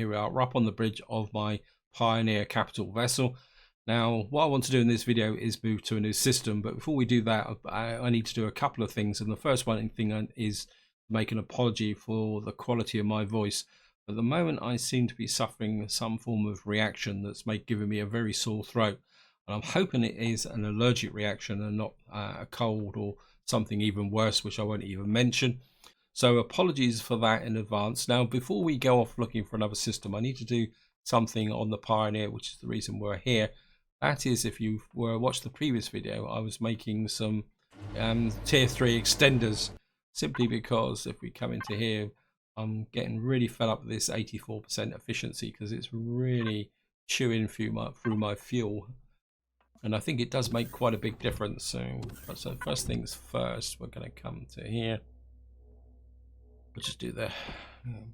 here we are. We're up on the bridge of my Pioneer capital vessel. Now, what I want to do in this video is move to a new system, but before we do that, I need to do a couple of things. And the first thing is make an apology for the quality of my voice. At the moment, I seem to be suffering some form of reaction that's giving me a very sore throat. And I'm hoping it is an allergic reaction and not a cold or something even worse, which I won't even mention. So apologies for that in advance. Now, before we go off looking for another system, I need to do something on the Pioneer, which is the reason we're here. That is, if you watched the previous video, I was making some tier 3 extenders, simply because if we come into here, I'm getting really fed up with this 84% efficiency because it's really chewing through my fuel. And I think it does make quite a big difference. So first things first, we're going to come to here. We'll just do the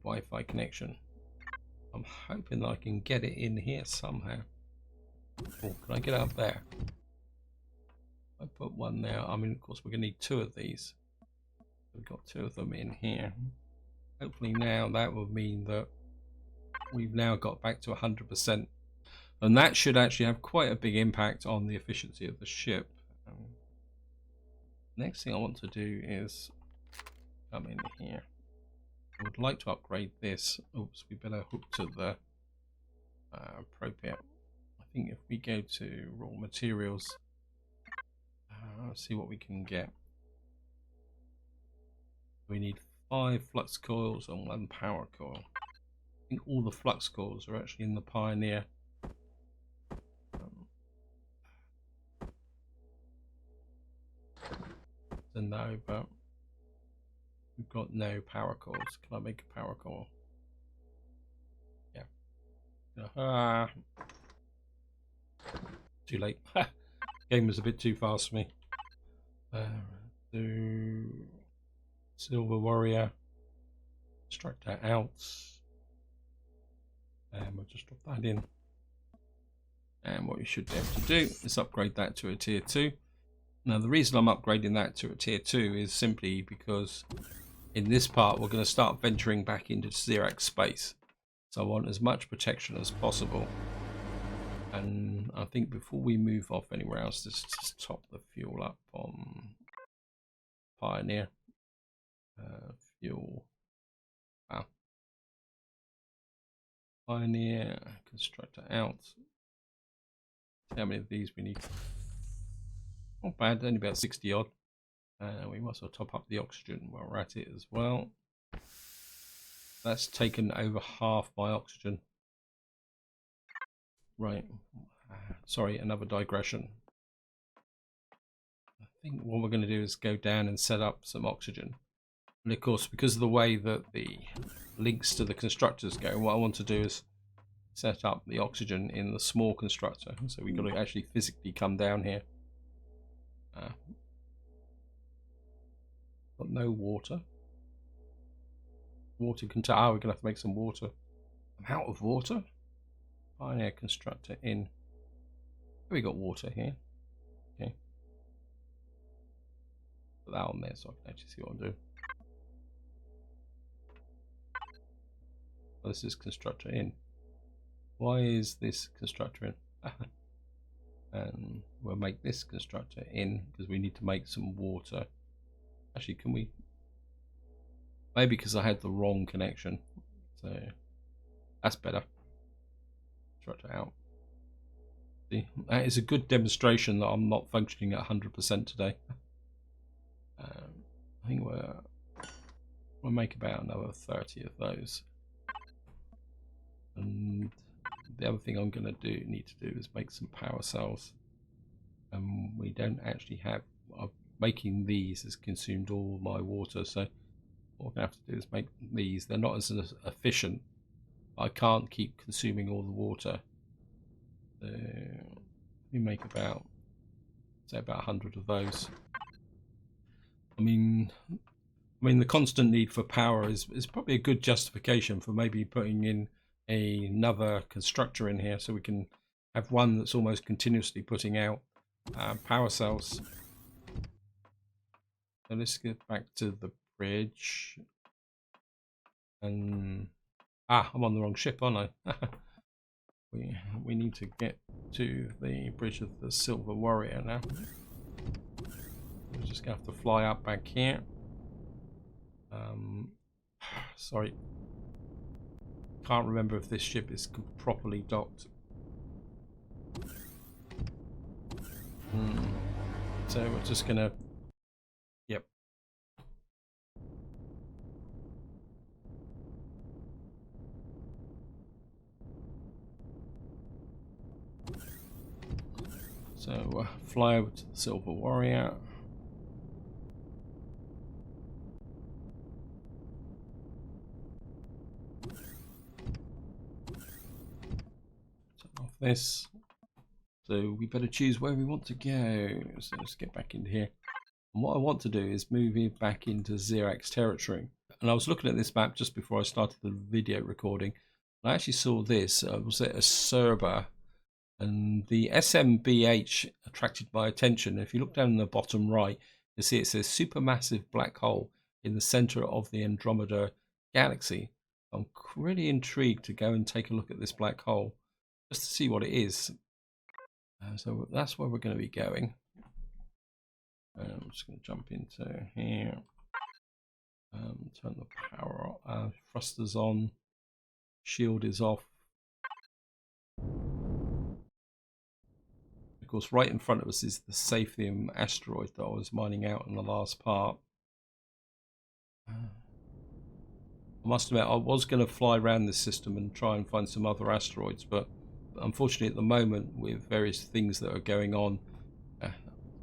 Wi-Fi connection. I'm hoping I can get it in here somehow. Oh, can I get up there? I put one there. I mean, of course, we're going to need 2 of these. We've got 2 of them in here. Hopefully now that will mean that we've now got back to 100%. And that should actually have quite a big impact on the efficiency of the ship. Next thing I want to do is come in here. I would like to upgrade this. Oops, we better hook to the appropriate. I think if we go to raw materials, see what we can get. We need 5 flux coils and 1 power coil. I think all the flux coils are actually in the Pioneer. So no, but we've got no power coils. Can I make a power coil? Yeah. Too late. Game was a bit too fast for me. Do Silver Warrior. Extract that out. And we'll just drop that in. And what we should be able to do is upgrade that to a tier 2. Now the reason I'm upgrading that to a tier 2 is simply because in this part we're going to start venturing back into Xerax space. So I want as much protection as possible. And I think before we move off anywhere else, just top the fuel up on Pioneer. Fuel. Wow. Pioneer, constructor out. See how many of these we need. Not bad, only about 60 odd. We must also top up the oxygen while we're at it as well. That's taken over half my oxygen. Right. Sorry, another digression. I think what we're going to do is go down and set up some oxygen. And of course, because of the way that the links to the constructors go, what I want to do is set up the oxygen in the small constructor. So we've got to actually physically come down here. Got no water. Water container. Oh, we're going to have to make some water. I'm out of water. Pioneer constructor in. We got water here. Okay. Put that on there so I can actually see what I'm doing. Oh, this is constructor in. Why is this constructor in? And we'll make this constructor in because we need to make some water. Actually, can we? Maybe because I had the wrong connection. So that's better. Constructor out. See, that is a good demonstration that I'm not functioning at 100% today. I think we'll make about another 30 of those. And the other thing I'm going to need to do is make some power cells. We don't actually have. Making these has consumed all my water, so what we're going to have to do is make these. They're not as efficient. I can't keep consuming all the water. So we make about, say, about 100 of those. I mean, the constant need for power is probably a good justification for maybe putting in another constructor in here, so we can have one that's almost continuously putting out power cells. So let's get back to the bridge. And Ah, I'm on the wrong ship, aren't I? we need to get to the bridge of the Silver Warrior now. We're just gonna have to fly up back here. Sorry, can't remember if this ship is properly docked. So we're just gonna, yep. So fly over to the Silver Warrior. Turn off this. So we better choose where we want to go. So let's get back into here. And what I want to do is move it back into Xerax territory. And I was looking at this map just before I started the video recording. I actually saw this. Was it a Cerber? And the SMBH attracted my attention. If you look down in the bottom right, you see it says supermassive black hole in the center of the Andromeda galaxy. I'm really intrigued to go and take a look at this black hole just to see what it is. So that's where we're going to be going. I'm just going to jump into here. Turn the power on. Thrusters on. Shield is off. Of course, right in front of us is the Saphium asteroid that I was mining out in the last part. I must admit, I was going to fly around this system and try and find some other asteroids, but unfortunately at the moment, with various things that are going on,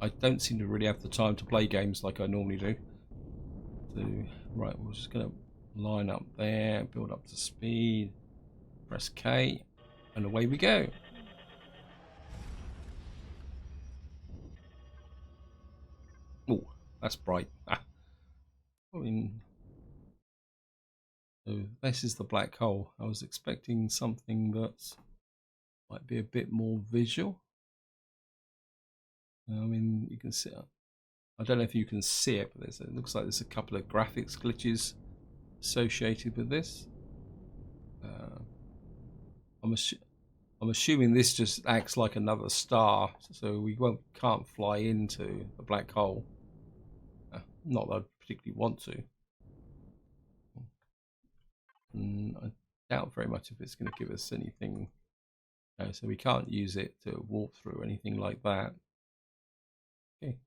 I don't seem to really have the time to play games like I normally do. So, right, we're just going to line up there, build up to speed, press K, and away we go. Oh, that's bright. I mean, so this is the black hole. I was expecting something that might be a bit more visual. I mean, you can see it. I don't know if you can see it, but it looks like there's a couple of graphics glitches associated with this. I'm assuming this just acts like another star, so we can't fly into the black hole. Not that I particularly want to. And I doubt very much if it's going to give us anything. So we can't use it to warp through anything like that. Okay.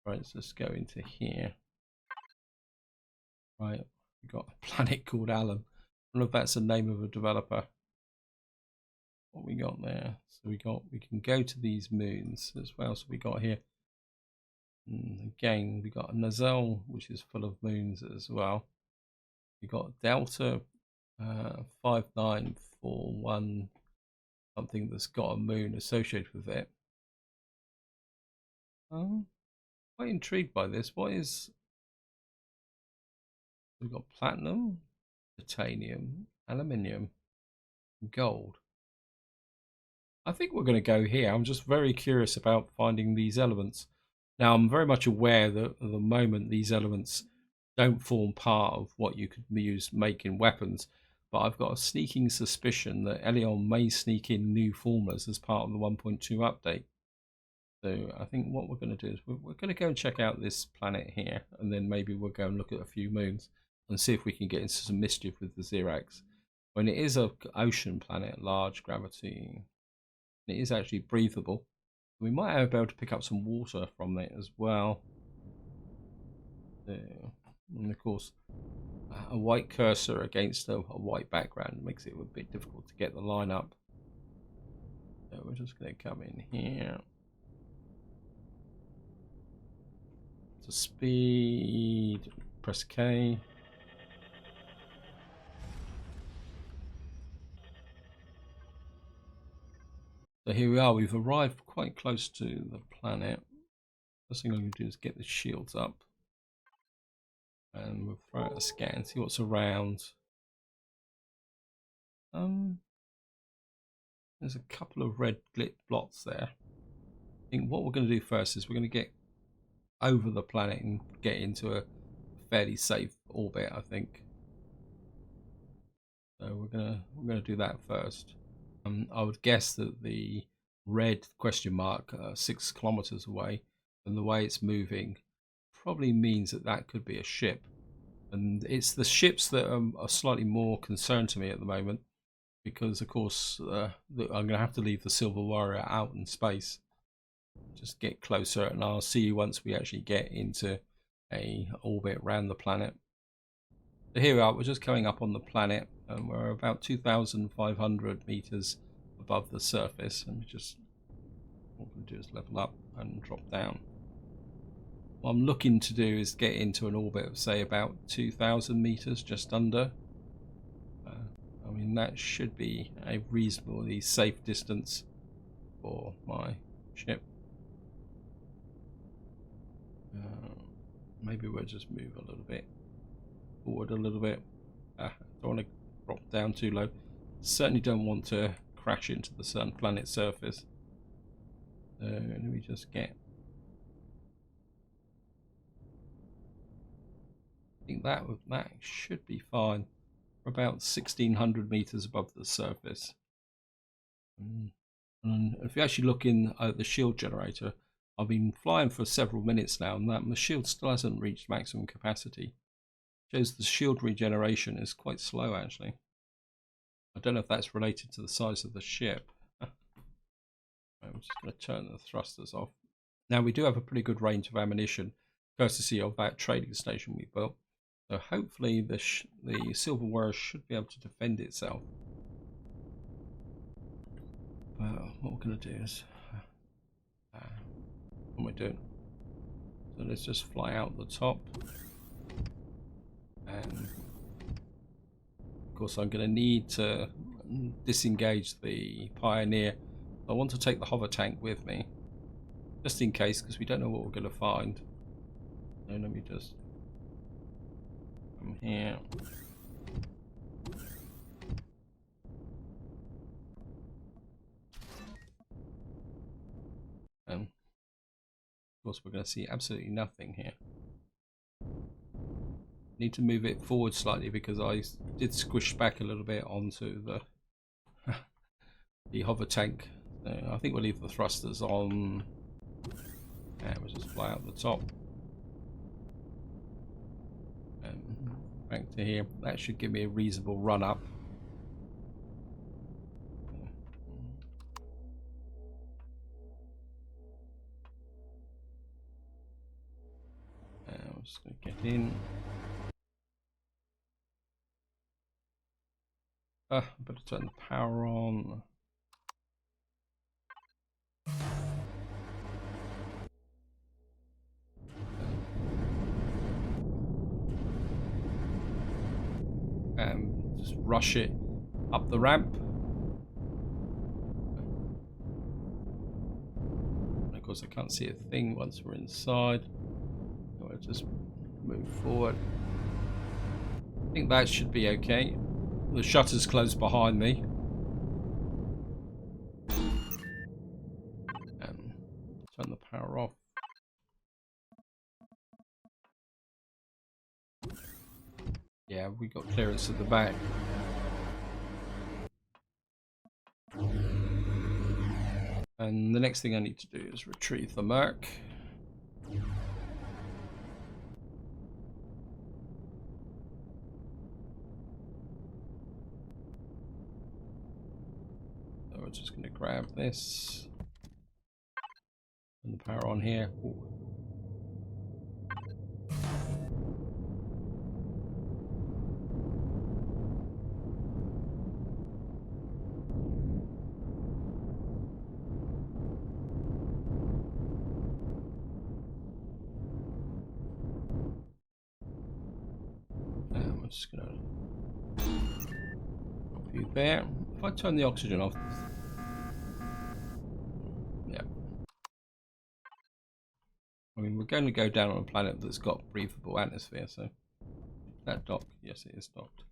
Right, so let's go into here. Right, we've got a planet called Alan. I don't know if that's the name of a developer. What we got there? So we can go to these moons as well. So we got here. Again, we got a Nazelle, which is full of moons as well. We got Delta 5941, something that's got a moon associated with it. Quite intrigued by this. What is? We've got platinum, titanium, aluminium, gold. I think we're going to go here. I'm just very curious about finding these elements. Now, I'm very much aware that at the moment these elements don't form part of what you could use making weapons, but I've got a sneaking suspicion that Elion may sneak in new formulas as part of the 1.2 update. So I think what we're going to do is we're going to go and check out this planet here, and then maybe we'll go and look at a few moons and see if we can get into some mischief with the Xerax. When it is an ocean planet, large gravity, it is actually breathable. We might be able to pick up some water from it as well. And of course, a white cursor against a white background makes it a bit difficult to get the line up. So we're just going to come in here. To speed, press K. So here we are, we've arrived quite close to the planet. First thing I'm going to do is get the shields up. And we'll throw out a scan, see what's around. There's a couple of red glit blots there. I think what we're going to do first is we're going to get over the planet and get into a fairly safe orbit, I think. So we're gonna do that first. I would guess that the red question mark 6 kilometers away, and the way it's moving probably means that that could be a ship. And it's the ships that are slightly more concerned to me at the moment, because of course I'm going to have to leave the Silver Warrior out in space. Just get closer, and I'll see you once we actually get into a orbit around the planet. So here we are, we're just coming up on the planet, and we're about 2,500 meters above the surface, and what we're going to do is level up and drop down. What I'm looking to do is get into an orbit of, say, about 2,000 meters, just under. I mean, that should be a reasonably safe distance for my ship. Maybe we'll just move a little bit forward a little bit. Don't want to drop down too low. Certainly don't want to crash into the planet surface. Let me just get... I think that should be fine. We're about 1,600 meters above the surface. And if you actually look in the shield generator, I've been flying for several minutes now, and the shield still hasn't reached maximum capacity. Shows the shield regeneration is quite slow, actually. I don't know if that's related to the size of the ship. I'm just going to turn the thrusters off. Now, we do have a pretty good range of ammunition, courtesy of that trading station we built. So hopefully the Silver Warrior should be able to defend itself. What we're going to do is... what am I doing? So let's just fly out the top. And of course I'm going to need to disengage the Pioneer. I want to take the hover tank with me, just in case, because we don't know what we're going to find. So let me just come here. And of course we're going to see absolutely nothing here. Need to move it forward slightly because I did squish back a little bit onto the the hover tank. I think we'll leave the thrusters on, and we'll just fly out the top and back to here. That should give me a reasonable run up. I'm just going to get in. I better turn the power on. And just rush it up the ramp. And of course I can't see a thing once we're inside. I'll just move forward. I think that should be okay. The shutter's closed behind me. And turn the power off. Yeah, we got clearance at the back. And the next thing I need to do is retrieve the Merc. So we're just going to grab this. Turn the power on here. Ooh. I'm just gonna drop you there. If I turn the oxygen off, yeah. I mean, we're going to go down on a planet that's got breathable atmosphere, so that dock, yes, it is docked.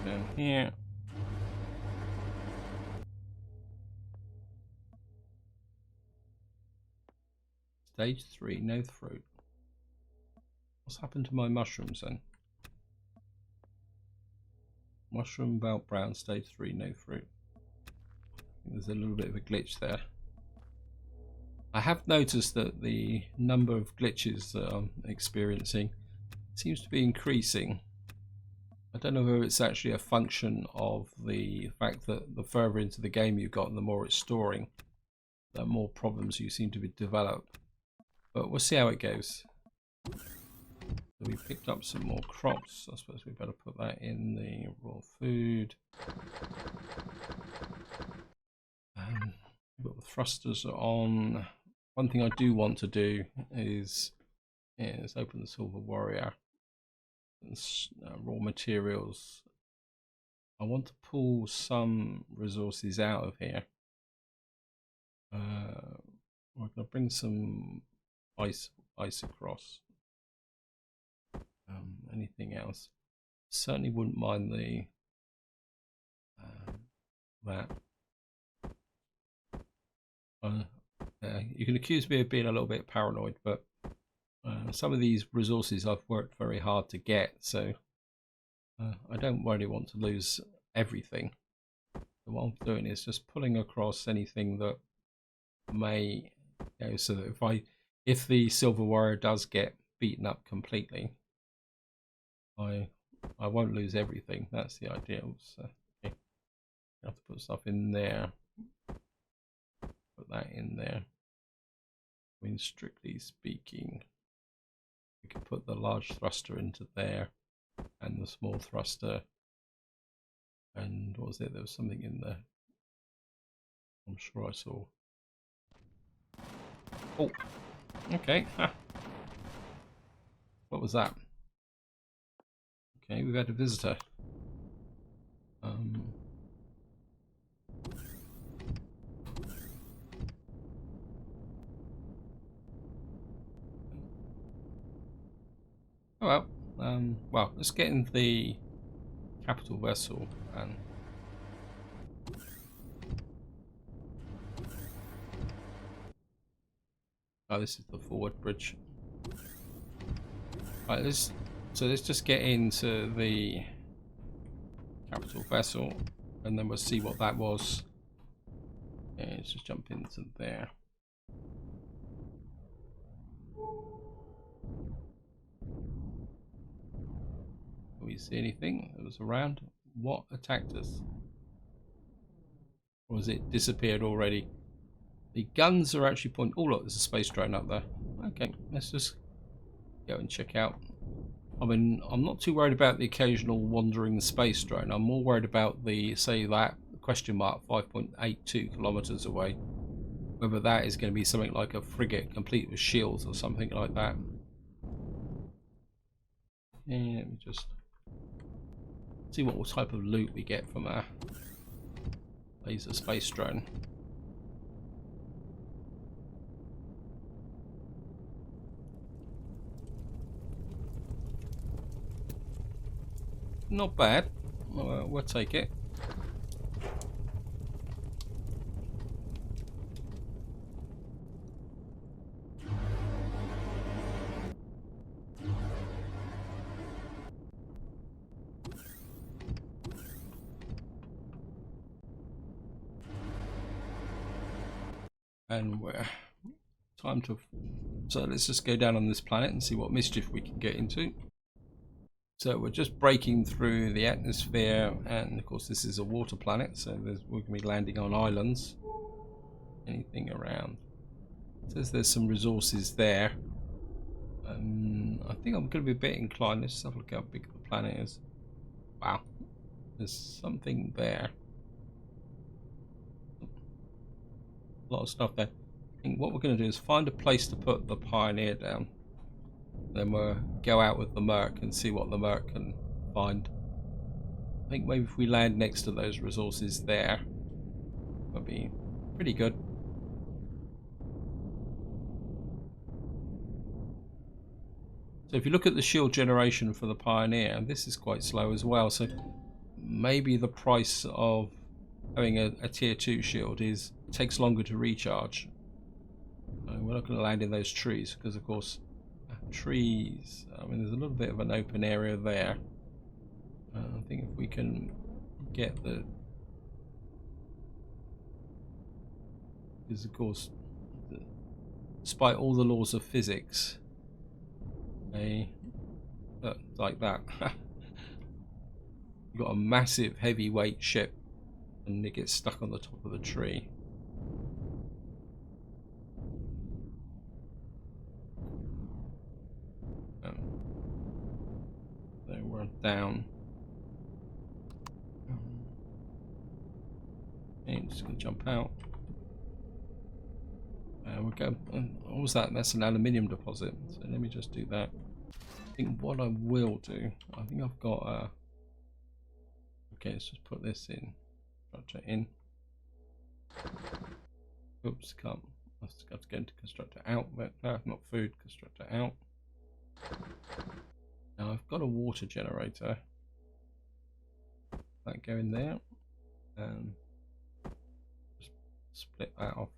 Down here. Stage 3, no fruit. What's happened to my mushrooms then? Mushroom belt brown, stage 3, no fruit. There's a little bit of a glitch there. I have noticed that the number of glitches that I'm experiencing seems to be increasing. I don't know whether it's actually a function of the fact that the further into the game you've got, the more it's storing, the more problems you seem to be develop. But we'll see how it goes. So we picked up some more crops. I suppose we better put that in the raw food. But the thrusters are on. One thing I do want to do is open the Silver Warrior. Raw materials. I want to pull some resources out of here. We're going to bring some ice across. Anything else? Certainly wouldn't mind the that. You can accuse me of being a little bit paranoid, but some of these resources I've worked very hard to get, so I don't really want to lose everything. So what I'm doing is just pulling across anything that may, so that if the Silver Warrior does get beaten up completely, I won't lose everything. That's the idea. So okay. I have to put stuff in there. Put that in there. I mean, strictly speaking, we could put the large thruster into there and the small thruster. And what was it? There was something in there. I'm sure I saw. Oh, okay. What was that? Okay, we've had a visitor. Oh well. Well, let's get in the capital vessel and this is the forward bridge. Right, let's just get into the capital vessel and then we'll see what that was. Yeah, let's just jump into there. Do we see anything that was around? What attacked us? Or has it disappeared already? The guns are actually pointing. Oh look, there's a space drone up there. Okay, let's just go and check out. I mean, I'm not too worried about the occasional wandering space drone. I'm more worried about the, say, that question mark 5.82 kilometers away. Whether that is going to be something like a frigate complete with shields or something like that. Yeah, let me just see what type of loot we get from a laser space drone. Not bad. We'll take it. And we're time to. So let's just go down on this planet and see what mischief we can get into. So we're just breaking through the atmosphere, and of course this is a water planet, so we're going to be landing on islands. Anything around? It says there's some resources there. I think I'm going to be a bit inclined. Let's have a look how big the planet is. Wow, there's something there. A lot of stuff there. I think what we're going to do is find a place to put the Pioneer down. Then we'll go out with the Merc and see what the Merc can find. I think maybe if we land next to those resources there, that'll be pretty good. So if you look at the shield generation for the Pioneer, this is quite slow as well. So maybe the price of having a tier 2 shield is it takes longer to recharge. We're not going to land in those trees because, of course, trees. I mean, there's a little bit of an open area there. I think if we can get the, because of course, despite all the laws of physics, like that, you've got a massive heavyweight ship, and it gets stuck on the top of the tree. So we're down. I'm just going to jump out. We'll go. What was that? That's an aluminium deposit. So let me just do that. I think what I will do, I think I've got okay, let's just put this in. Constructor in. Oops, can't. I have to go into constructor out. But no, not food. Constructor out. Now I've got a water generator. That go in there, and just split that off.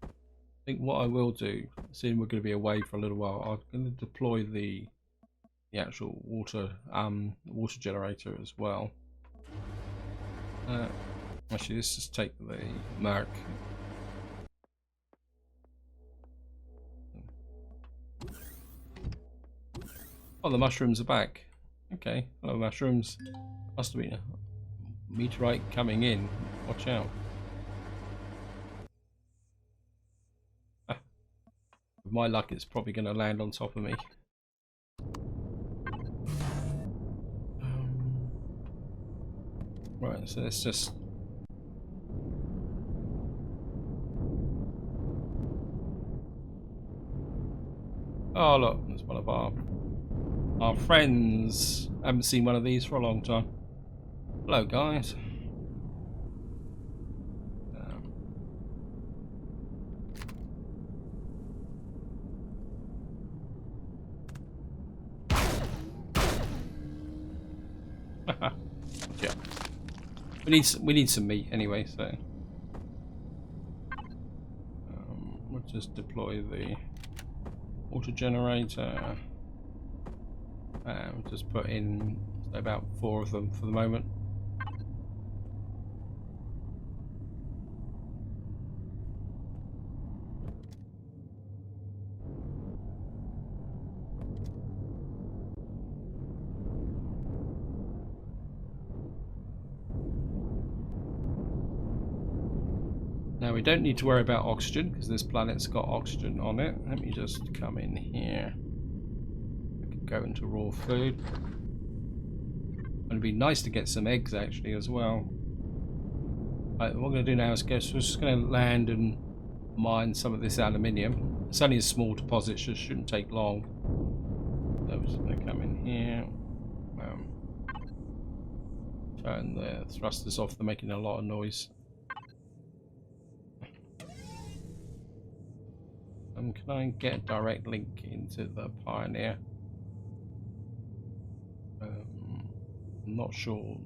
I think what I will do, seeing we're going to be away for a little while, I'm going to deploy the actual water generator as well. Actually, let's just take the mark. Oh, the mushrooms are back. Okay, hello mushrooms. Must have been a meteorite coming in. Watch out. With my luck, it's probably going to land on top of me. Right, so let's just... Oh look, there's one of our friends. I haven't seen one of these for a long time. Hello guys. Yeah. We need some meat anyway, so we'll just deploy the water generator. We'll just put in about 4 of them for the moment. Now we don't need to worry about oxygen because this planet's got oxygen on it. Let me just come in here. I can go into raw food. It'd be nice to get some eggs actually as well. Right, what I'm going to do now is we're just going to land and mine some of this aluminium. It's only a small deposit, so it shouldn't take long. So we're just going to come in here. Turn the thrusters off, they're making a lot of noise. Can I get a direct link into the Pioneer? I'm not sure.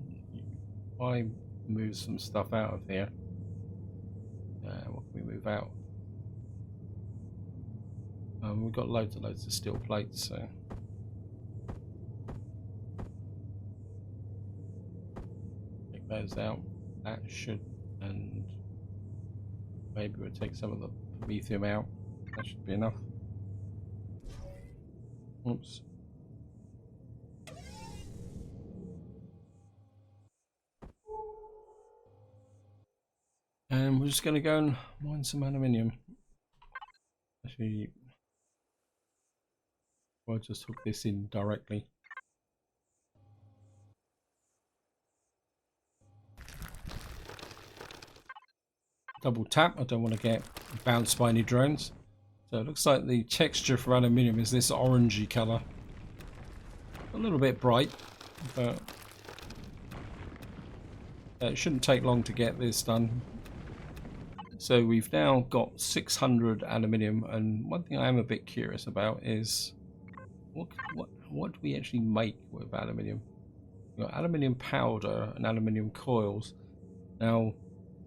I move some stuff out of here. What can we move out? We've got loads and loads of steel plates, so take those out. That should, and maybe we'll take some of the lithium out. That should be enough. Oops. And we're just going to go and mine some aluminium. Actually, I'll just hook this in directly. Double tap, I don't want to get bounced by any drones. So it looks like the texture for aluminium is this orangey colour. A little bit bright, but it shouldn't take long to get this done. So we've now got 600 aluminium, and one thing I am a bit curious about is what do we actually make with aluminium? We've got aluminium powder and aluminium coils. Now,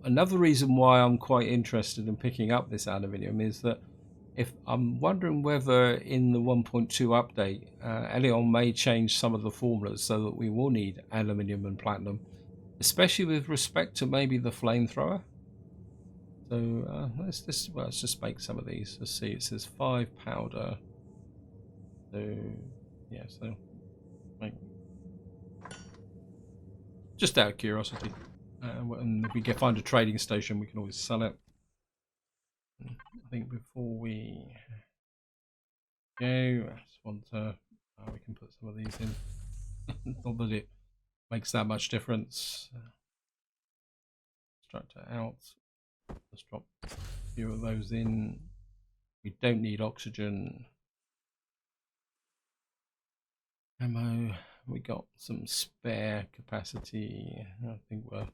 another reason why I'm quite interested in picking up this aluminium is that If I'm wondering whether in the 1.2 update, Elion may change some of the formulas so that we will need aluminium and platinum, especially with respect to maybe the flamethrower. So let's just make some of these. Let's see. It says 5 powder. So yeah, so make, just out of curiosity. And if we can find a trading station, we can always sell it. I think before we go, I just want to. We can put some of these in. Not that it makes that much difference. Extractor out. Let's drop a few of those in. We don't need oxygen. Ammo. We got some spare capacity. I think we'll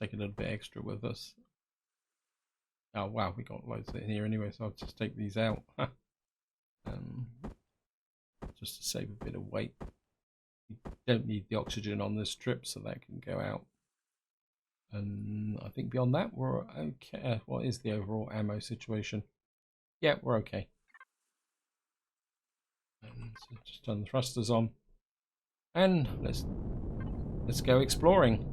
take a little bit extra with us. Oh wow, we got loads in here anyway, so I'll just take these out. Just to save a bit of weight. We don't need the oxygen on this trip, so that can go out. And I think beyond that, we're okay. What is the overall ammo situation? Yeah, we're okay. So just turn the thrusters on, and let's go exploring.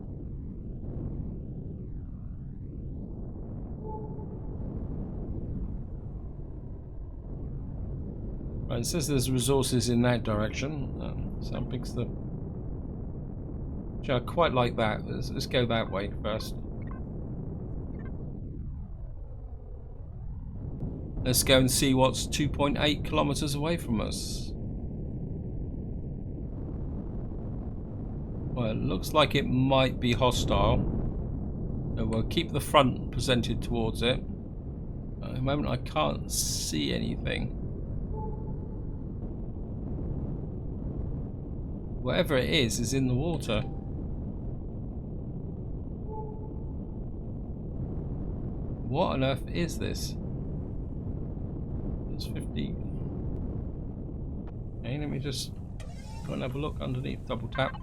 Right, it says there's resources in that direction. Sam picks the. Which I quite like that. Let's go that way first. Let's go and see what's 2.8 kilometers away from us. Well, it looks like it might be hostile. So we'll keep the front presented towards it. At the moment I can't see anything. Whatever it is in the water. What on earth is this? It's 50. Okay, let me just go and have a look underneath, double tap.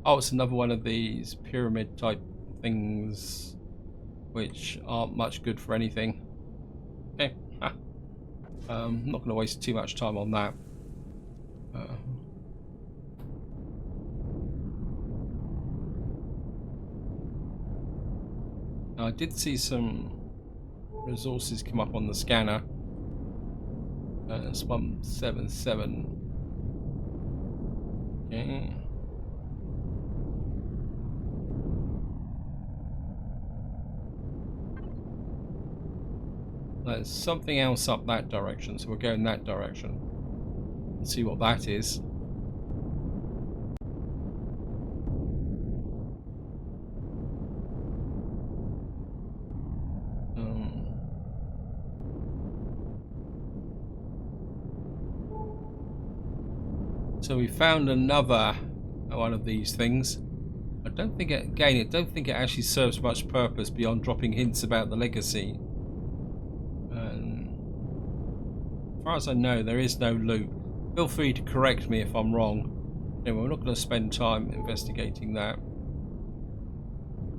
Oh, it's another one of these pyramid type things which aren't much good for anything. Okay. I'm not going to waste too much time on that. I did see some resources come up on the scanner. It's 177. Okay. There's something else up that direction, so we'll go in that direction and see what that is. So we found another one of these things. I don't think it, again, I don't think it actually serves much purpose beyond dropping hints about the legacy. As far as I know, there is no loot. Feel free to correct me if I'm wrong. Anyway, we're not going to spend time investigating that.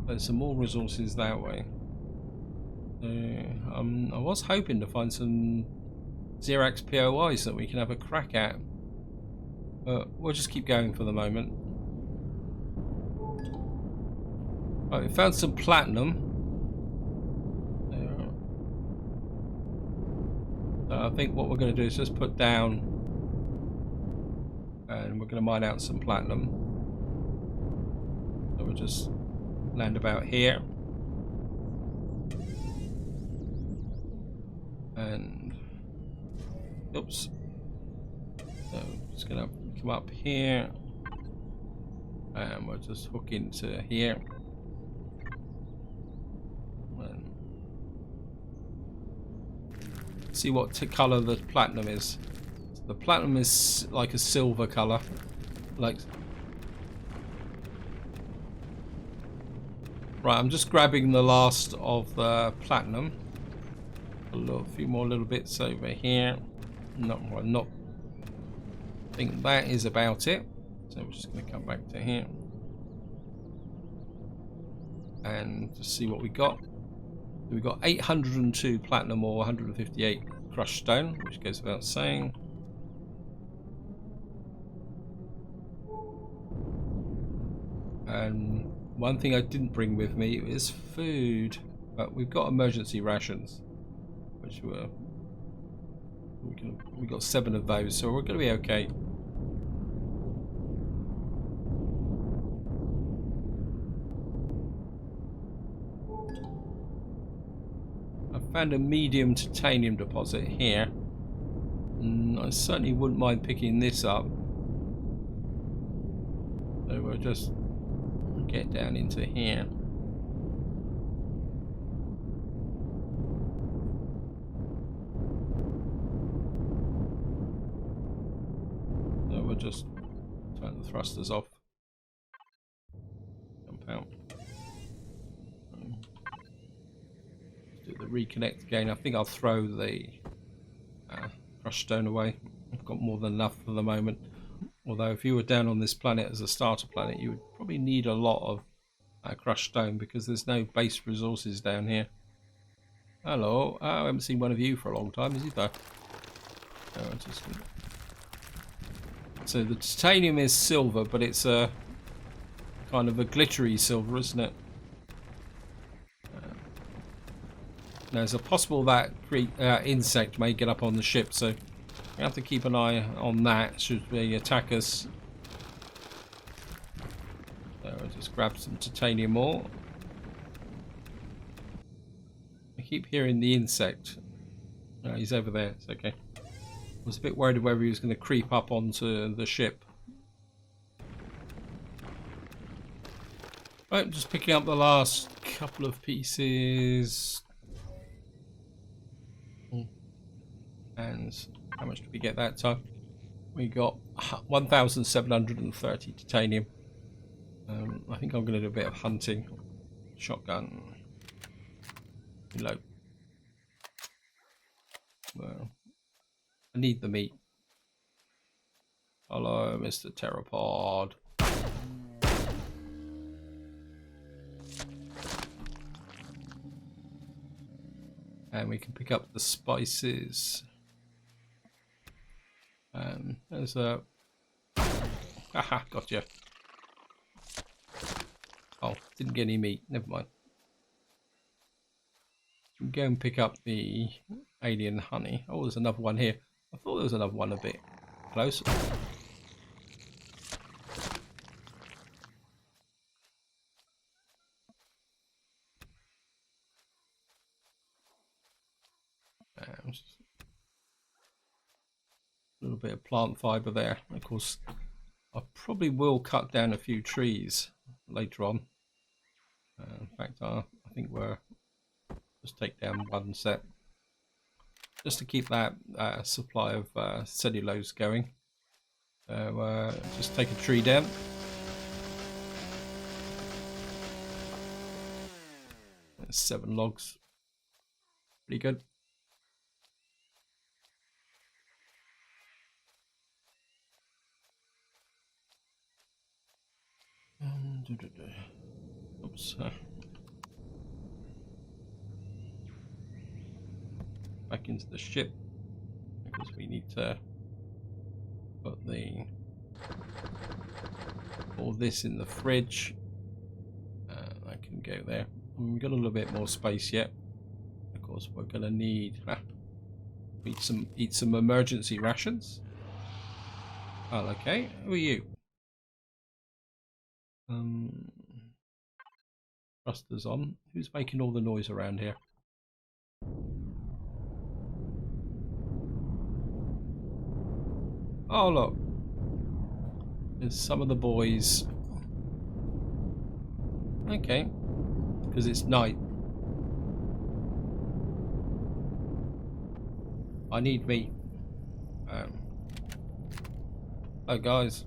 There's some more resources that way. I was hoping to find some Xerax POIs that we can have a crack at. But we'll just keep going for the moment. Right, we found some platinum. I think what we're going to do is just put down, and we're going to mine out some platinum. So we'll just land about here, and oops. So just going to come up here, and we'll just hook into here. See what colour the platinum is. The platinum is like a silver colour. Like, right, I'm just grabbing the last of the platinum. A few more little bits over here. Not. I think that is about it. So we're just going to come back to here. and just see what we got. We got 802 platinum ore, 158 crushed stone, which goes without saying. And one thing I didn't bring with me is food, but we've got emergency rations, which we got 7 of those, so we're going to be okay. I found a medium titanium deposit here. I certainly wouldn't mind picking this up. So we'll just get down into here. So we'll just turn the thrusters off. Jump out. Do the reconnect again. I think I'll throw the crushed stone away. I've got more than enough for the moment. Although if you were down on this planet as a starter planet, you would probably need a lot of crushed stone because there's no base resources down here. Hello. I haven't seen one of you for a long time, is he though? So the titanium is silver, but it's a kind of a glittery silver, isn't it? Now, there's a possible that insect may get up on the ship, so we have to keep an eye on that should they attack us. So I'll just grab some titanium ore. I keep hearing the insect. No, he's over there. It's okay. I was a bit worried whether he was going to creep up onto the ship. Right, just picking up the last couple of pieces. And how much did we get that time? We got 1,730 titanium. I think I'm going to do a bit of hunting. Shotgun. Reload. Well, I need the meat. Hello, Mr. Pteropod. And we can pick up the spices. There's a... Haha, gotcha. Oh, didn't get any meat. Never mind. We can go and pick up the alien honey. Oh, there's another one here. I thought there was another one a bit close. A little bit of plant fiber there. Of course, I probably will cut down a few trees later on. In fact, I think we're just take down one set just to keep that supply of cellulose going. So just take a tree down. There's 7 logs. Pretty good. Oops. Back into the ship because we need to put all this in the fridge. I can go there. We've got a little bit more space yet. Of course, we're gonna need eat some emergency rations. Oh, okay. Who are you? Thrusters on. Who's making all the noise around here? Oh look, there's some of the boys. Okay, because it's night. I need meat. Oh guys.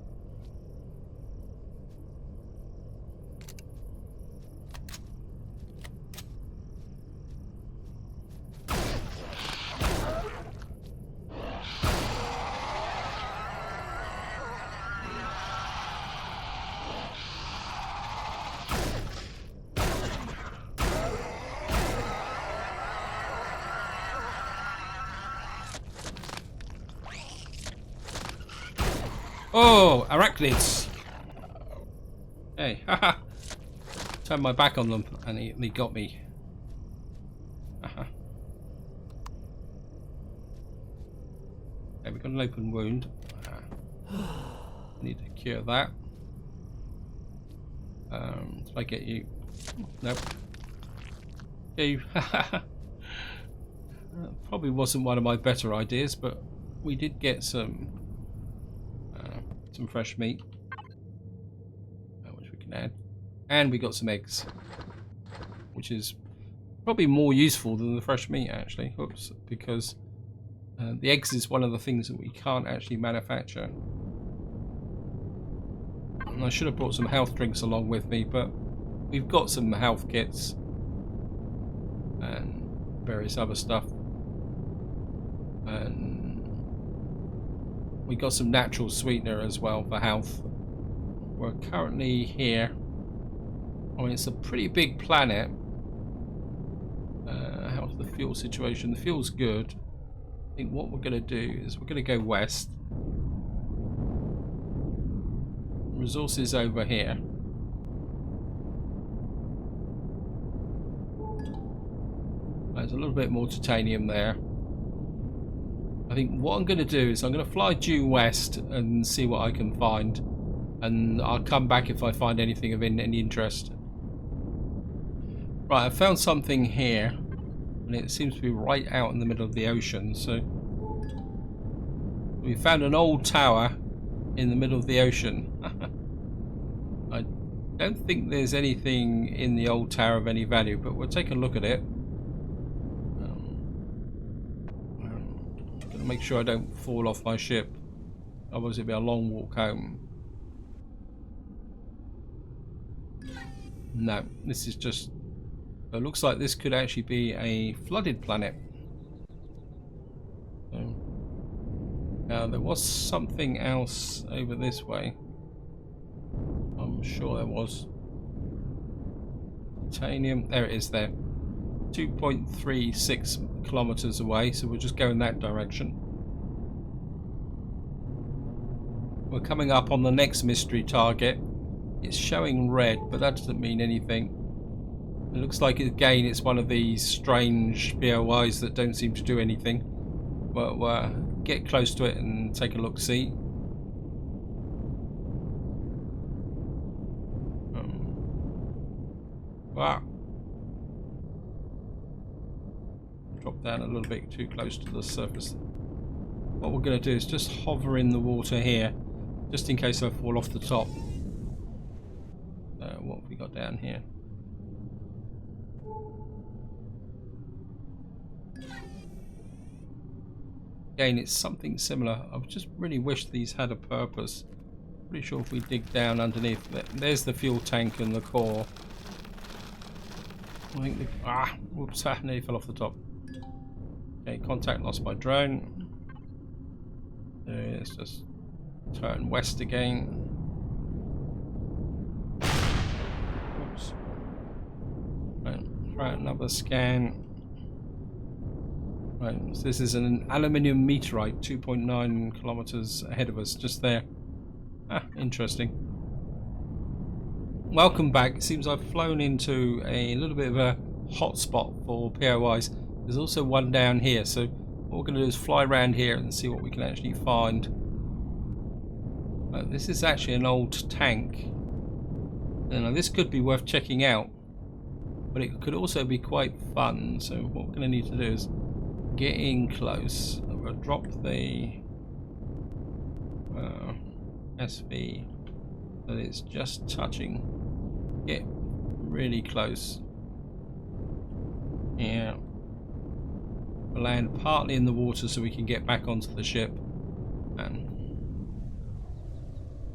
Oh, arachnids! Hey, haha! Turned my back on them and he got me. Haha. Okay, we've got an open wound. Need to cure that. If I get you. Nope. Okay. Probably wasn't one of my better ideas, but we did get some fresh meat, which we can add, and we got some eggs, which is probably more useful than the fresh meat actually. Oops, because the eggs is one of the things that we can't actually manufacture. And I should have brought some health drinks along with me, but we've got some health kits and various other stuff. And we got some natural sweetener as well for health. We're currently here. I mean, it's a pretty big planet. How's the fuel situation? The fuel's good. I think what we're going to do is we're going to go west. Resources over here. There's a little bit more titanium there. I think what I'm going to do is I'm going to fly due west and see what I can find, and I'll come back if I find anything of any interest. Right, I found something here, and it seems to be right out in the middle of the ocean. So we found an old tower in the middle of the ocean. I don't think there's anything in the old tower of any value, but we'll take a look at it. Make sure I don't fall off my ship, otherwise it'll be a long walk home. No, this is just, it looks like this could actually be a flooded planet. So, now there was something else over this way. I'm sure there was. Titanium, there it is there. 2.36 kilometers away, so we'll just go in that direction. We're coming up on the next mystery target. It's showing red, but that doesn't mean anything. It looks like, again, it's one of these strange POIs that don't seem to do anything. We'll get close to it and take a look, see. Wow. Drop down a little bit too close to the surface. What we're going to do is just hover in the water here, just in case I fall off the top. What have we got down here? Again, it's something similar. I just really wish these had a purpose. Pretty sure if we dig down underneath, there's the fuel tank and the core. I think whoops, I nearly fell off the top. Okay, contact lost by drone. Let's just turn west again. Oops. Right, try another scan. Right, so this is an aluminium meteorite, 2.9 kilometers ahead of us, just there. Interesting. Welcome back. It seems I've flown into a little bit of a hotspot for POIs. There's also one down here, so what we're going to do is fly around here and see what we can actually find. This is actually an old tank. Now this could be worth checking out, but it could also be quite fun. So what we're going to need to do is get in close. We'll drop the SV so that it's just touching. Get really close. Yeah. We'll land partly in the water so we can get back onto the ship, and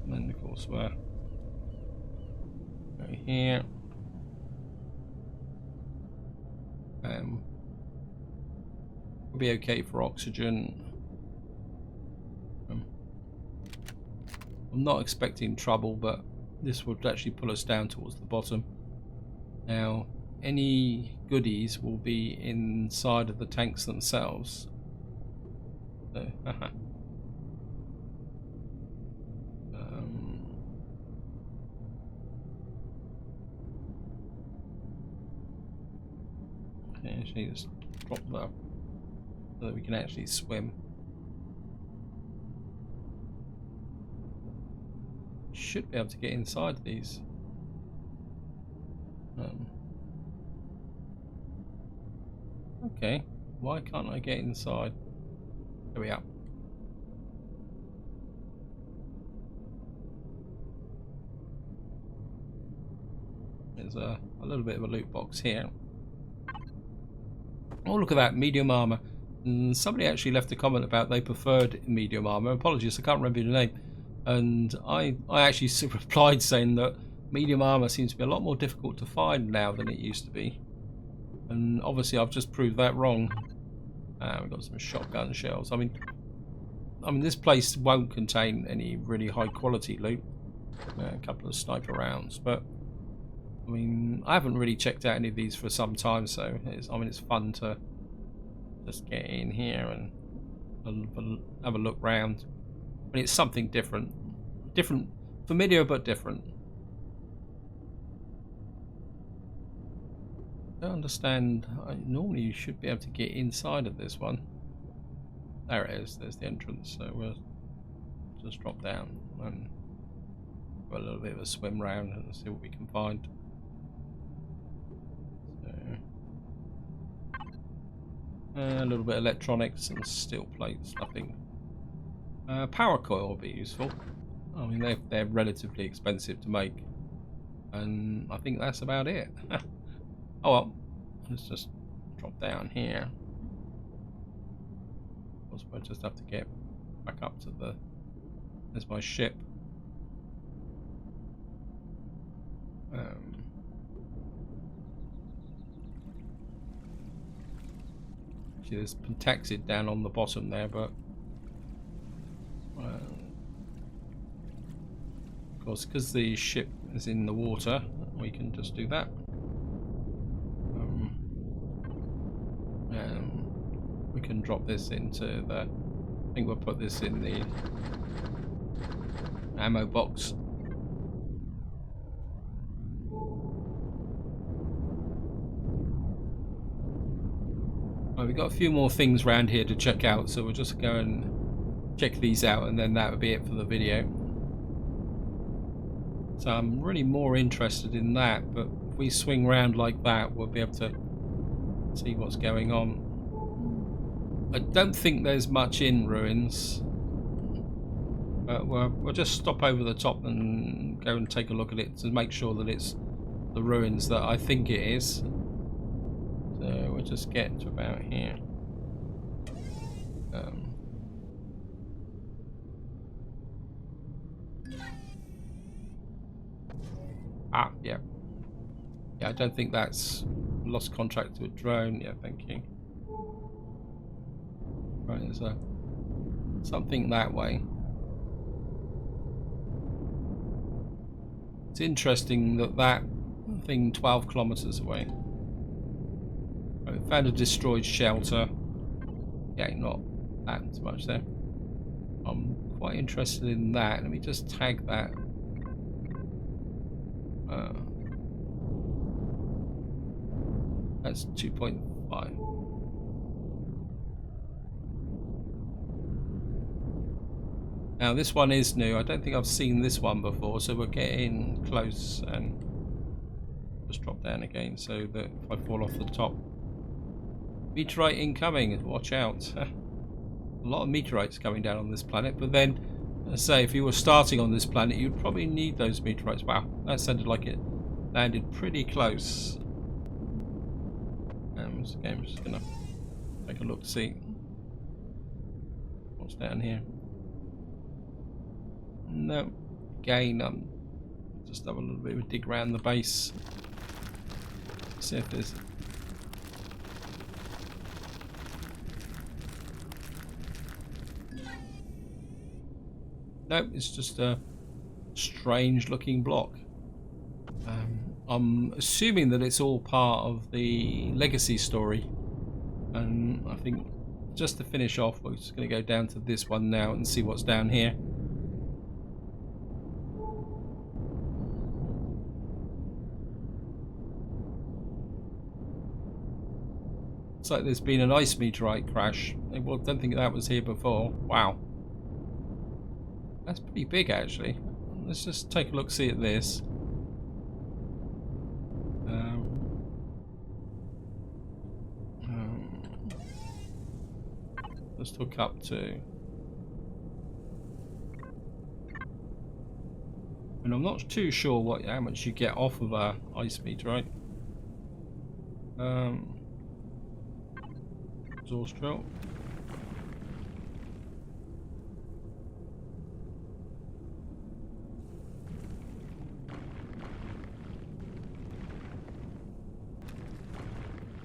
then of course we'll go here. We'll be okay for oxygen. I'm not expecting trouble, but this would actually pull us down towards the bottom. Now, any goodies will be inside of the tanks themselves. So, Okay, actually just drop that so that we can actually swim. Should be able to get inside these. Okay, why can't I get inside? There we are. There's a little bit of a loot box here. Oh, look at that, medium armor. And somebody actually left a comment about they preferred medium armor. Apologies, I can't remember your name. And I actually replied saying that medium armor seems to be a lot more difficult to find now than it used to be. And obviously I've just proved that wrong. We've got some shotgun shells. I mean this place won't contain any really high quality loot. A couple of sniper rounds, but I mean I haven't really checked out any of these for some time, so it's fun to just get in here and have a look round. I mean, it's something different, familiar but different. I don't understand. Normally you should be able to get inside of this one. There it is. There's the entrance. So we'll just drop down and have a little bit of a swim round and see what we can find. So, a little bit of electronics and steel plates. Nothing. Power coil will be useful. I mean they're relatively expensive to make, and I think that's about it. Oh well, let's just drop down here. Of course, we'll just have to get back up to the. There's my ship. Actually, there's Pentaxid down on the bottom there, but of course, because the ship is in the water, we can just do that. We can drop this into the. I think we'll put this in the ammo box. Right, we've got a few more things around here to check out, so we'll just go and check these out, and then that would be it for the video. So I'm really more interested in that, but if we swing around like that, we'll be able to see what's going on. I don't think there's much in ruins, but we'll just stop over the top and go and take a look at it to make sure that it's the ruins that I think it is. So we'll just get to about here. Yeah. Yeah, I don't think that's lost contract to a drone. Yeah, thank you. Right, there's something that way. It's interesting that thing 12 kilometers away. Right, found a destroyed shelter. Yeah, not that much there. I'm quite interested in that. Let me just tag that. That's 2.5. Now this one is new. I don't think I've seen this one before, so we're getting close and just drop down again so that if I fall off the top. Meteorite incoming, watch out. A lot of meteorites coming down on this planet, but then say if you were starting on this planet you'd probably need those meteorites. Wow, that sounded like it landed pretty close. Again, I'm just gonna take a look to see what's down here. No, again, just have a little bit of a dig around the base, see if there's. No, it's just a strange looking block. I'm assuming that it's all part of the legacy story, and I think just to finish off we're just going to go down to this one now and see what's down here. Looks like there's been an ice meteorite crash. I don't think that was here before. Wow. That's pretty big, actually. Let's just take a look, see at this. Let's hook up to... And I'm not too sure how much you get off of a ice meteorite. Exhaust drill.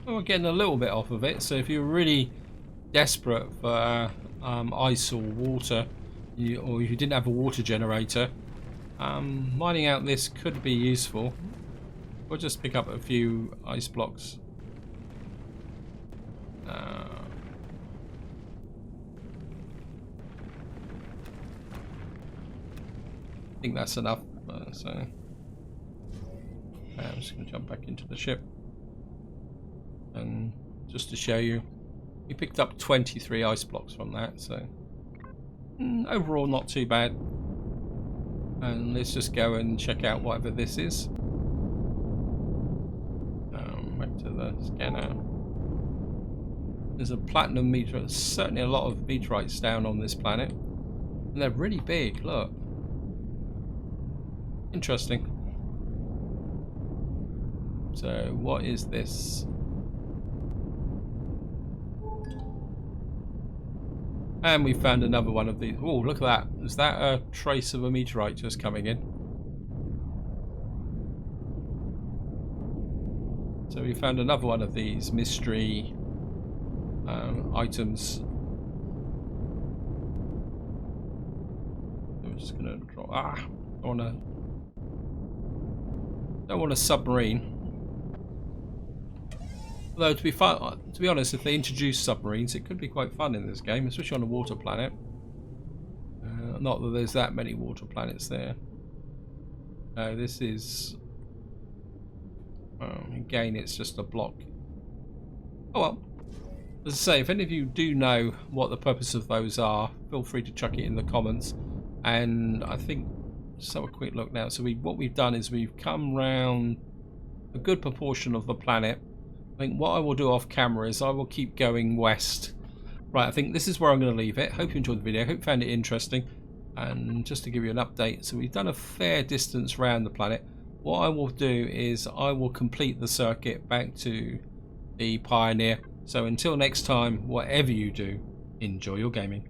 Well, we're getting a little bit off of it, so if you're really desperate for ice or water, or if you didn't have a water generator, mining out this could be useful. We'll just pick up a few ice blocks. I think that's enough. So I'm just going to jump back into the ship, and just to show you, we picked up 23 ice blocks from that, so overall not too bad. And let's just go and check out whatever this is. Back to the scanner. There's a platinum meteorite. Certainly a lot of meteorites down on this planet, and they're really big. Look, interesting. So what is this? And we found another one of these. Oh, look at that. Is that a trace of a meteorite just coming in? So we found another one of these mystery items. I'm just gonna draw. I don't want a submarine. Although to be honest, if they introduce submarines, it could be quite fun in this game, especially on a water planet. Not that there's that many water planets there. This is again, it's just a block. Oh well. As I say, if any of you do know what the purpose of those are, feel free to chuck it in the comments. And I think, just have a quick look now. So what we've done is we've come round a good proportion of the planet. I think what I will do off camera is I will keep going west. Right, I think this is where I'm going to leave it. Hope you enjoyed the video. Hope you found it interesting. And just to give you an update, so we've done a fair distance around the planet. What I will do is I will complete the circuit back to the Pioneer. So until next time, whatever you do, enjoy your gaming.